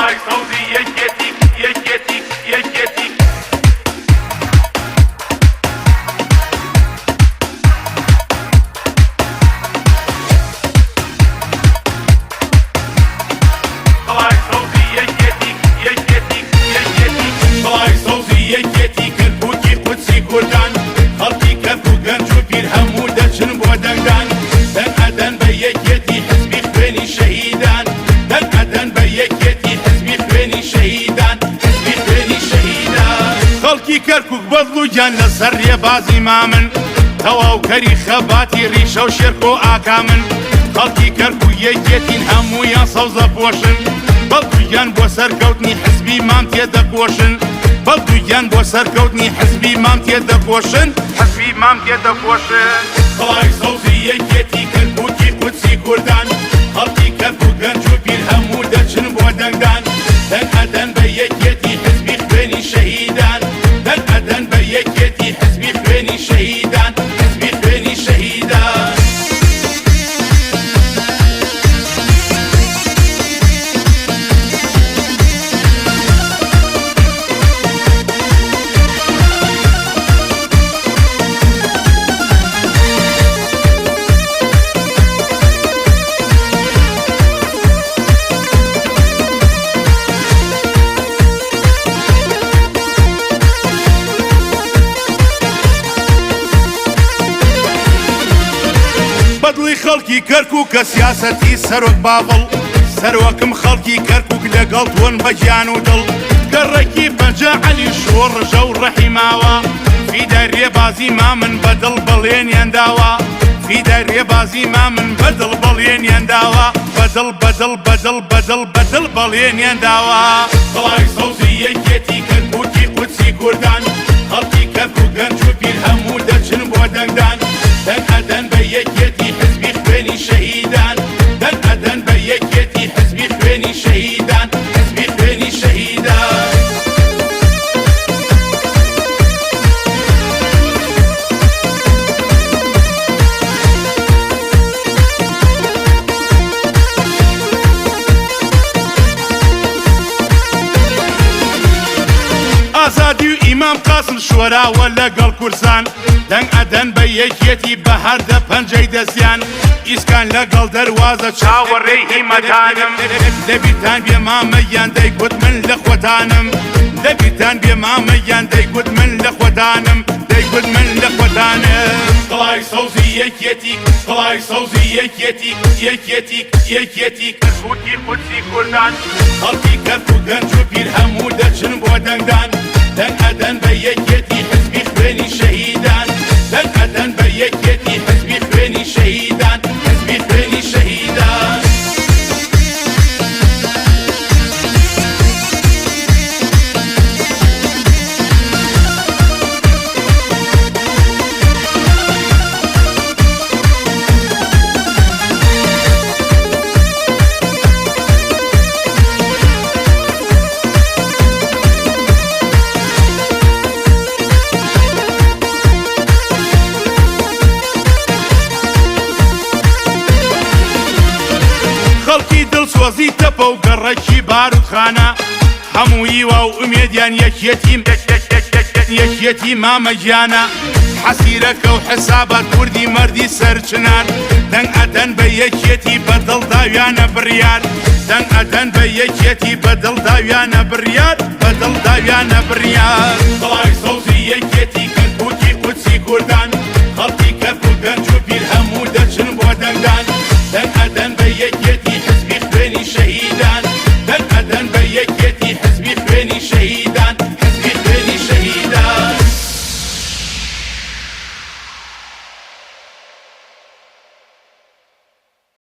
طلع صوتي يجيتك يجيتك يجيتك طلع صوتي يجيتك يجيتك يجيتك طلع صوتي يجيتك كربوتي قدسي كردان خلقي كربو قنجو بير همو دشن بودنگان دن أدن بيجيتي حزبي خويني شهيدان دن أدن بيجيتي حزبي خويني شهيدان حزبي خويني شهيدان خلقي كركوك بضلو جان لسر ريبازي مامن تواو كري خباتي ريشة وشركو آكامن خلقي كركو يجيتين همو يان صوزة بوشن بضلو جان بو سركوتني حزبي مام تيدا بوشن بضلو جان بو سركوتني حزبي مام تيدا بوشن حزبي مام تيدا بوشن طلعي صوتي يجيتي كركوكي قدسي كردان خلقي كركو قنجو بير همو دشن بودنگان دن أدن بيجيتي حزبي خويني شهيدان دن أدن بيجيتي حزبي خويني شهيدان حزبي خويني شهيدان بدڵی خەڵکی کەرکووک کە سیاسەتی سەرۆک بابڵ سەرۆکم خەڵکی کەرکووک لەگەڵ تۆن بە گیان و دڵ گەڕێکی پەنجە عەلی شۆ ڕژە و ڕەحیماوە فیدای ڕێبازی مامن بەدڵ بەڵێنیان داوە فیدای ڕێبازی مامن بەدڵ بەڵێنیان داوە بەدڵ بەدڵ بەدڵ بەدڵ بەدڵ بەڵێنیان داوە دڵای سەوزی یەکێتی کەرکووکی قودسی کوردان خەڵکی کەرکووک گەنج و پیر هەموو دەچن بۆ دەنگدان دن أدن بيجيتي حزبي خويني شهيدان دن أدن بيجيتي حزبي خويني شهيدان حزبي خويني شهيدان ئازادی و ئیمام قاسم شۆراوە لەگەڵ کورسان دەنگ ئەدەن بە یەکێتی بە هەردە پەنجەی دەستیان ئیسکان لەگەڵ دەروازە چاوەڕێی هیمەتانم دەبیتان بێ مامەیان دەیگوت من لە خۆتانم دەبیتان بێ مامەیان دەیگوت من لە خۆتانم دەیگوت من لە خۆتانم دڵای سەوزی یەکێتی دڵای سەوزی یەکێتی یەکێتی یەکێتی کەرکووکی قودسی کوردان خەڵکی کەرکووک گەنج و پیر هەموو دەچن بۆ دەنگدان دن أدن بيجيتي حزبي خويني شهيدان دن أدن بيجيتي حزبي خويني شهيدان حزبي خويني شهيدان سوزی تەپە و گەڕێکی بارودخانە هەمووی وا و ئومێدیان یەکێتی مامەگیانە حەسیرەکە و حسابات کوردی مەردی سەرچنان دەنگ ئەدەن بە یەکێتی بەدڵ داویانە بڕیار دەنگ ئەدەن بە یەکێتی بەدڵ داویانە بڕیار بەدڵ داویانە بڕیار دڵای سەوزی یەکێتی کەرکووکی قودسی کوردان خەڵکی کەرکووک گەنج و پیر هەموو دەچن بۆ دەنگدان دەنگ